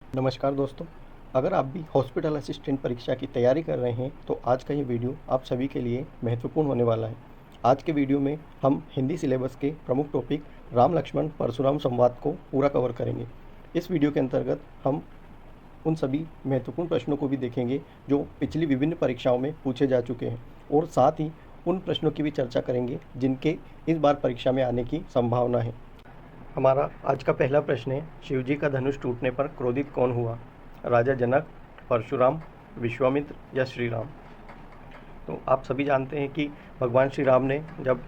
नमस्कार दोस्तों। अगर आप भी हॉस्पिटल असिस्टेंट परीक्षा की तैयारी कर रहे हैं तो आज का ये वीडियो आप सभी के लिए महत्वपूर्ण होने वाला है। आज के वीडियो में हम हिंदी सिलेबस के प्रमुख टॉपिक राम लक्ष्मण परशुराम संवाद को पूरा कवर करेंगे। इस वीडियो के अंतर्गत हम उन सभी महत्वपूर्ण प्रश्नों को भी देखेंगे जो पिछली विभिन्न परीक्षाओं में पूछे जा चुके हैं, और साथ ही उन प्रश्नों की भी चर्चा करेंगे जिनके इस बार परीक्षा में आने की संभावना है। हमारा आज का पहला प्रश्न है, शिवजी का धनुष टूटने पर क्रोधित कौन हुआ? राजा जनक, परशुराम, विश्वामित्र या श्री राम? तो आप सभी जानते हैं कि भगवान श्री राम ने जब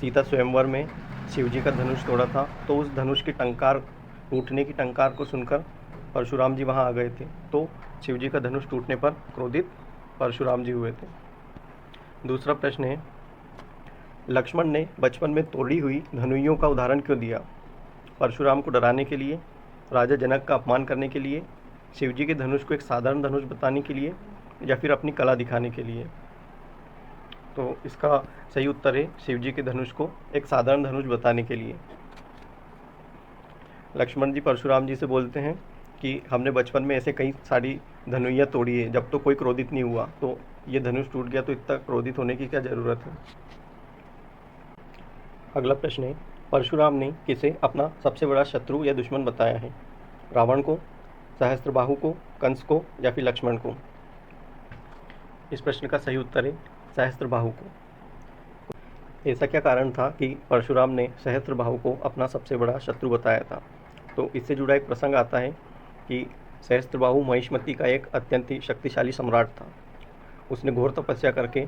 सीता स्वयंवर में शिवजी का धनुष तोड़ा था तो उस धनुष की टंकार टूटने की टंकार को सुनकर परशुराम जी वहां आ गए थे। तो शिवजी का धनुष टूटने पर क्रोधित परशुराम जी हुए थे। दूसरा प्रश्न है, लक्ष्मण ने बचपन में तोड़ी हुई धनुइयों का उदाहरण क्यों दिया? परशुराम को डराने के लिए, राजा जनक का अपमान करने के लिए, शिवजी के धनुष को एक साधारण धनुष बताने के लिए, या फिर अपनी कला दिखाने के लिए? तो इसका सही उत्तर है शिवजी के धनुष को एक साधारण धनुष बताने के लिए। लक्ष्मण जी परशुराम जी से बोलते हैं कि हमने बचपन में ऐसे कई सारी धनुइयाँ तोड़ी है, जब तो कोई क्रोधित नहीं हुआ, तो ये धनुष टूट गया तो इतना क्रोधित होने की क्या ज़रूरत है। अगला प्रश्न है, परशुराम ने किसे अपना सबसे बड़ा शत्रु या दुश्मन बताया है? रावण को, सहस्त्रबाहु को, कंस को या फिर लक्ष्मण को? इस प्रश्न का सही उत्तर है सहस्त्रबाहु को। ऐसा क्या कारण था कि परशुराम ने सहस्त्रबाहु को अपना सबसे बड़ा शत्रु बताया था? तो इससे जुड़ा एक प्रसंग आता है कि सहस्त्रबाहु महिष्मती का एक अत्यंत ही शक्तिशाली सम्राट था। उसने घोर तपस्या करके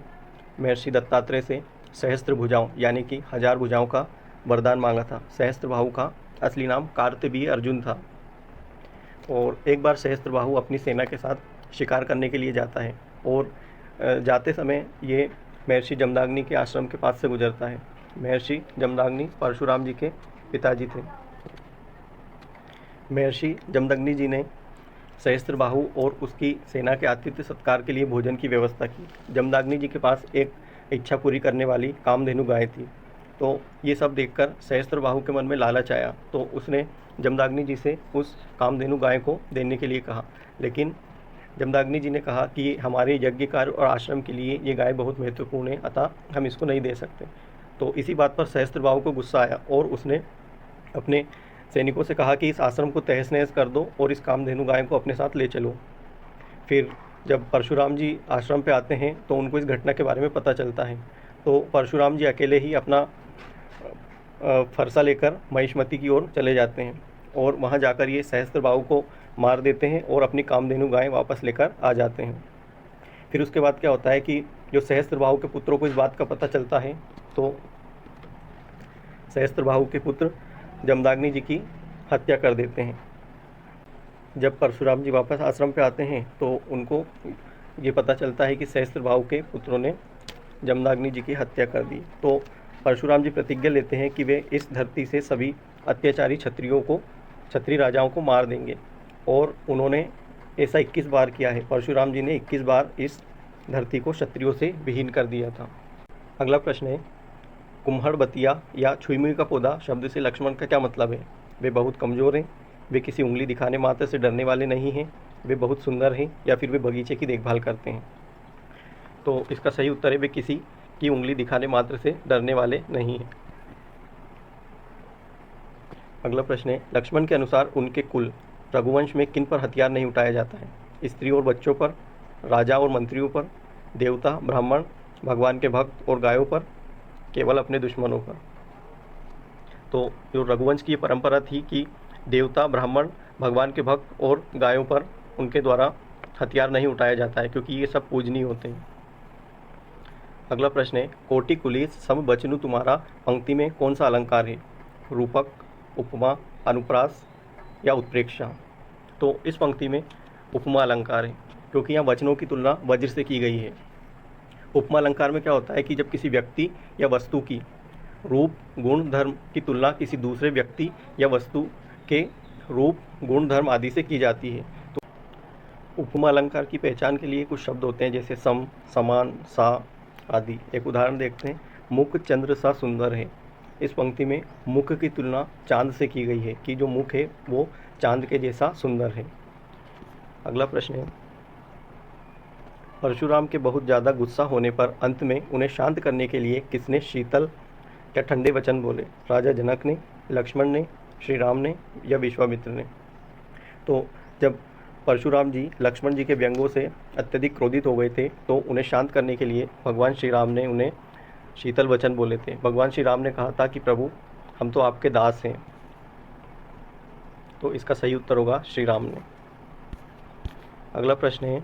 महर्षि दत्तात्रेय से सहस्त्र भुजाओं यानी कि 1000 भुजाओं का वरदान मांगा था। सहस्त्रबाहु का असली नाम कार्तवीर्य अर्जुन था। और एक बार सहस्त्रबाहु अपनी सेना के साथ शिकार करने के लिए जाता है, और जाते समय ये महर्षि जमदग्नि के आश्रम के पास से गुजरता है। महर्षि जमदग्नि परशुराम जी के पिताजी थे। महर्षि जमदग्नि जी ने सहस्त्रबाहु और उसकी सेना के आतिथ्य सत्कार के लिए भोजन की व्यवस्था की। जमदग्नि जी के पास एक इच्छा पूरी करने वाली कामधेनु गाय थी। तो ये सब देखकर सहस्त्रबाहु के मन में लालच आया, तो उसने जमदग्नि जी से उस कामधेनु गाय को देने के लिए कहा। लेकिन जमदग्नि जी ने कहा कि हमारे यज्ञ कार्य और आश्रम के लिए ये गाय बहुत महत्वपूर्ण है, अतः हम इसको नहीं दे सकते। तो इसी बात पर सहस्त्रबाहु को गुस्सा आया और उसने अपने सैनिकों से कहा कि इस आश्रम को तहस नहस कर दो और इस कामधेनु गाय को अपने साथ ले चलो। फिर जब परशुराम जी आश्रम पे आते हैं तो उनको इस घटना के बारे में पता चलता है। तो परशुराम जी अकेले ही अपना फरसा लेकर महिष्मती की ओर चले जाते हैं, और वहाँ जाकर ये सहस्त्रबाहु को मार देते हैं और अपनी कामधेनु गाय वापस लेकर आ जाते हैं। फिर उसके बाद क्या होता है कि जो सहस्त्रबाहु के पुत्रों को इस बात का पता चलता है, तो सहस्त्रबाहु के पुत्र जमदग्नि जी की हत्या कर देते हैं। जब परशुराम जी वापस आश्रम पे आते हैं तो उनको ये पता चलता है कि सहस्त्रबाहु के पुत्रों ने जमदग्नि जी की हत्या कर दी। तो परशुराम जी प्रतिज्ञा लेते हैं कि वे इस धरती से सभी अत्याचारी क्षत्रिय राजाओं को मार देंगे, और उन्होंने ऐसा 21 बार किया है। परशुराम जी ने 21 बार इस धरती को क्षत्रियों से विहीन कर दिया था। अगला प्रश्न है, कुम्हड़ बतिया या छुईमुई का पौधा शब्द से लक्ष्मण का क्या मतलब है? वे बहुत कमज़ोर हैं, वे किसी उंगली दिखाने मात्र से डरने वाले नहीं हैं, वे बहुत सुंदर हैं, या फिर वे बगीचे की देखभाल करते हैं? तो इसका सही उत्तर है वे किसी की उंगली दिखाने मात्र से डरने वाले नहीं हैं। अगला प्रश्न है, लक्ष्मण के अनुसार उनके कुल रघुवंश में किन पर हथियार नहीं उठाया जाता है? स्त्री और बच्चों पर, राजा और मंत्रियों पर, देवता, ब्राह्मण, भगवान के भक्त और गायों पर, केवल अपने दुश्मनों पर? तो जो रघुवंश की परंपरा थी कि देवता, ब्राह्मण, भगवान के भक्त और गायों पर उनके द्वारा हथियार नहीं उठाया जाता है, क्योंकि ये सब पूजनीय होते हैं। अगला प्रश्न है, कोटि कुलीस सम बचनु तुम्हारा पंक्ति में कौन सा अलंकार है? रूपक, उपमा, अनुप्रास या उत्प्रेक्षा? तो इस पंक्ति में उपमा अलंकार है, क्योंकि यहाँ वचनों की तुलना वज्र से की गई है। उपमा अलंकार में क्या होता है कि जब किसी व्यक्ति या वस्तु की रूप, गुण, धर्म की तुलना किसी दूसरे व्यक्ति या वस्तु के रूप, गुण, धर्म आदि से की जाती है, तो उपमा अलंकार की पहचान के लिए कुछ शब्द होते हैं, जैसे सम, समान, सा आदि। एक उदाहरण देखते हैं, मुख चंद्र सा सुंदर है। इस पंक्ति में मुख की तुलना चांद से की गई है कि जो मुख है वो चांद के जैसा सुंदर है। अगला प्रश्न है, परशुराम के बहुत ज़्यादा गुस्सा होने पर अंत में उन्हें शांत करने के लिए किसने शीतल या ठंडे वचन बोले? राजा जनक ने, लक्ष्मण ने, श्री राम ने या विश्वामित्र ने? तो जब परशुराम जी लक्ष्मण जी के व्यंगों से अत्यधिक क्रोधित हो गए थे तो उन्हें शांत करने के लिए भगवान श्री राम ने उन्हें शीतल वचन बोले थे। भगवान श्री राम ने कहा था कि प्रभु, हम तो आपके दास हैं। तो इसका सही उत्तर होगा श्री राम ने। अगला प्रश्न है,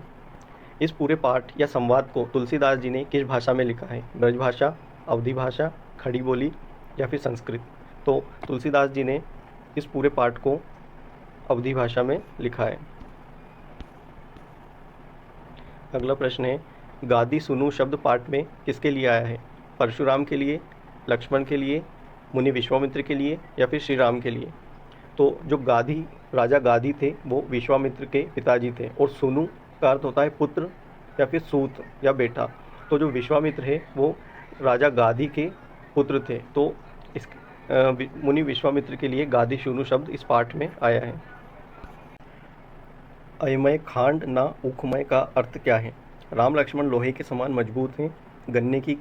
इस पूरे पाठ या संवाद को तुलसीदास जी ने किस भाषा में लिखा है? ब्रज भाषा, अवधी भाषा, खड़ी बोली या फिर संस्कृत? तो तुलसीदास जी ने इस पूरे पाठ को अवधी भाषा में लिखा है। अगला प्रश्न है, गादी सुनू शब्द पाठ में किसके लिए आया है? परशुराम के लिए, लक्ष्मण के लिए, मुनि विश्वामित्र के लिए या फिर श्री राम के लिए? तो जो गादी, राजा गादी थे वो विश्वामित्र के पिताजी थे, और सुनु का अर्थ होता है पुत्र या फिर सूत या बेटा। तो जो विश्वामित्र है वो राजा गादी के पुत्र थे। तो इस मुनि विश्वामित्र के लिए गादी सुनु शब्द इस पाठ में आया है। अयमय खांड ना उखमय का अर्थ क्या है? राम लक्ष्मण लोहे के समान मजबूत हैं, गन्ने की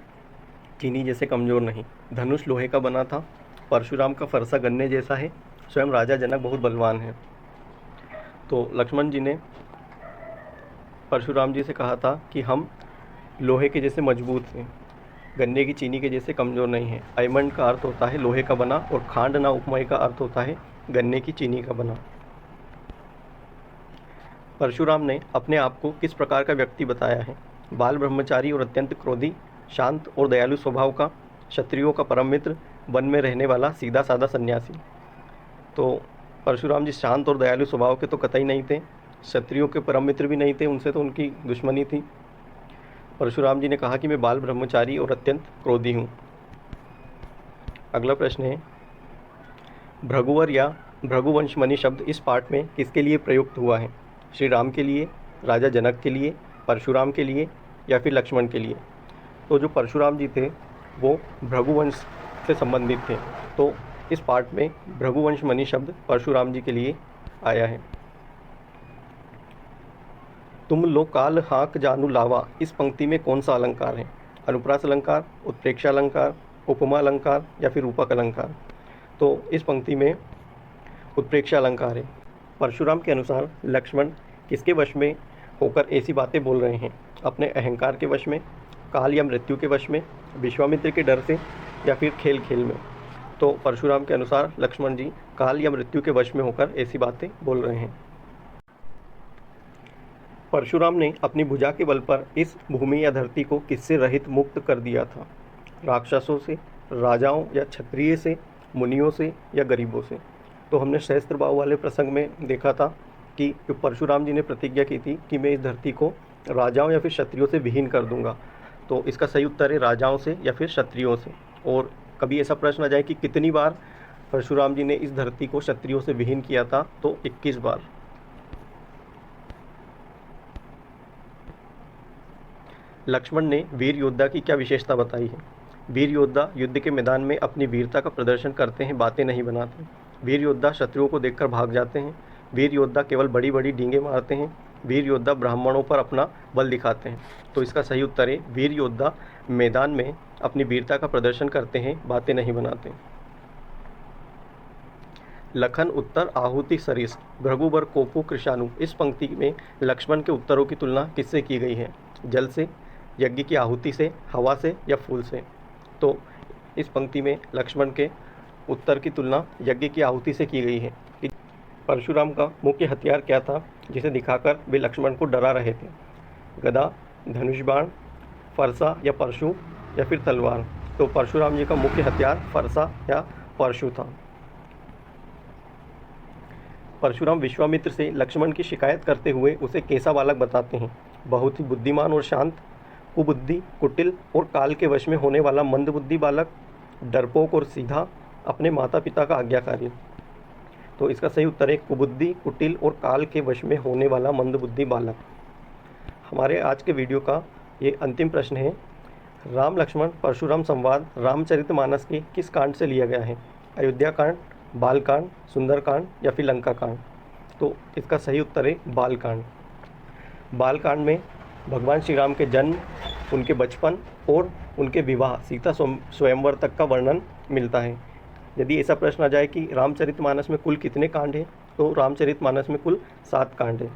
चीनी जैसे कमज़ोर नहीं। धनुष लोहे का बना था, परशुराम का फरसा गन्ने जैसा है, स्वयं राजा जनक बहुत बलवान है। तो लक्ष्मण जी ने परशुराम जी से कहा था कि हम लोहे के जैसे मजबूत हैं, गन्ने की चीनी के जैसे कमज़ोर नहीं हैं। अयमंड का अर्थ होता है लोहे का बना, और खांड ना उपमय का अर्थ होता है गन्ने की चीनी का बना। परशुराम ने अपने आप को किस प्रकार का व्यक्ति बताया है? बाल ब्रह्मचारी और अत्यंत क्रोधी, शांत और दयालु स्वभाव का, क्षत्रियों का परम मित्र, वन में रहने वाला सीधा साधा सन्यासी? तो परशुराम जी शांत और दयालु स्वभाव के तो कतई नहीं थे, क्षत्रियों के परम मित्र भी नहीं थे, उनसे तो उनकी दुश्मनी थी। परशुराम जी ने कहा कि मैं बाल ब्रह्मचारी और अत्यंत क्रोधी हूँ। अगला प्रश्न है, भृगुवर या भृगुवंशमणि शब्द इस पाठ में किसके लिए प्रयुक्त हुआ है? श्री राम के लिए, राजा जनक के लिए, परशुराम के लिए या फिर लक्ष्मण के लिए? तो जो परशुराम जी थे वो भृगुवंश से संबंधित थे, तो इस पाठ में भृगुवंशमणि शब्द परशुराम जी के लिए आया है। तुम लो काल हाक जानू लावा, इस पंक्ति में कौन सा अलंकार है? अनुप्रास अलंकार, उत्प्रेक्षा अलंकार, उपमा अलंकार या फिर रूपक अलंकार? तो इस पंक्ति में उत्प्रेक्षा अलंकार है। परशुराम के अनुसार लक्ष्मण किसके वश में होकर ऐसी बातें बोल रहे हैं? अपने अहंकार के वश में, काल या मृत्यु के वश में, विश्वामित्र के डर से या फिर खेल खेल में? तो परशुराम के अनुसार लक्ष्मण जी काल या मृत्यु के वश में होकर ऐसी बातें बोल रहे हैं। परशुराम ने अपनी भुजा के बल पर इस भूमि या धरती को किससे रहित मुक्त कर दिया था? राक्षसों से, राजाओं या क्षत्रिय से, मुनियों से या गरीबों से? तो हमने सहस्त्र बाहु वाले प्रसंग में देखा था कि जो परशुराम जी ने प्रतिज्ञा की थी कि मैं इस धरती को राजाओं या फिर क्षत्रियों से विहीन कर दूंगा। तो इसका सही उत्तर है राजाओं से या फिर क्षत्रियों से। और कभी ऐसा प्रश्न आ जाए कि कितनी बार परशुराम जी ने इस धरती को क्षत्रियों से विहीन किया था, तो 21 बार। लक्ष्मण ने वीर योद्धा की क्या विशेषता बताई है? वीर योद्धा युद्ध के मैदान में अपनी वीरता का प्रदर्शन करते हैं, बातें नहीं बनाते। वीर योद्धा शत्रुओं को देखकर भाग जाते हैं। वीर योद्धा केवल बड़ी बड़ी डींगे मारते हैं। वीर योद्धा ब्राह्मणों पर अपना बल दिखाते हैं। तो इसका सही उत्तर है वीर योद्धा मैदान में अपनी वीरता का प्रदर्शन करते हैं, बातें नहीं बनाते। लखन उत्तर आहुति सरिस, भृगुबर कोपु कृशानु, इस पंक्ति में लक्ष्मण के उत्तरों की तुलना किससे की गई है? जल से, यज्ञ की आहुति से, हवा से या फूल से? तो इस पंक्ति में लक्ष्मण के उत्तर की तुलना यज्ञ की आहुति से की गई है। परशुराम का मुख्य हथियार क्या था जिसे दिखाकर वे लक्ष्मण को डरा रहे थे? गदा, धनुष बाण, फरसा या परशु या फिर तलवार? तो परशुराम जी का मुख्य हथियार फरसा या परशु था। परशुराम विश्वामित्र से लक्ष्मण की शिकायत करते हुए उसे कैसा बालक बताते हैं? बहुत ही बुद्धिमान और शांत, कुबुद्धि, कुटिल और काल के वश में होने वाला मंदबुद्धि बालक, डरपोक और सीधा, अपने माता पिता का आज्ञाकारी? तो इसका सही उत्तर है कुबुद्धि, कुटिल और काल के वश में होने वाला मंदबुद्धि बालक। हमारे आज के वीडियो का ये अंतिम प्रश्न है, राम लक्ष्मण परशुराम संवाद रामचरितमानस के किस कांड से लिया गया है? अयोध्या कांड, बाल कांड, सुंदर कांड या फिर लंका कांड? तो इसका सही उत्तर है बाल कांड। बालकांड में भगवान श्री राम के जन्म, उनके बचपन और उनके विवाह सीता स्वयंवर तक का वर्णन मिलता है। यदि ऐसा प्रश्न आ जाए कि रामचरितमानस में कुल कितने कांड हैं, तो रामचरितमानस में कुल 7 कांड हैं।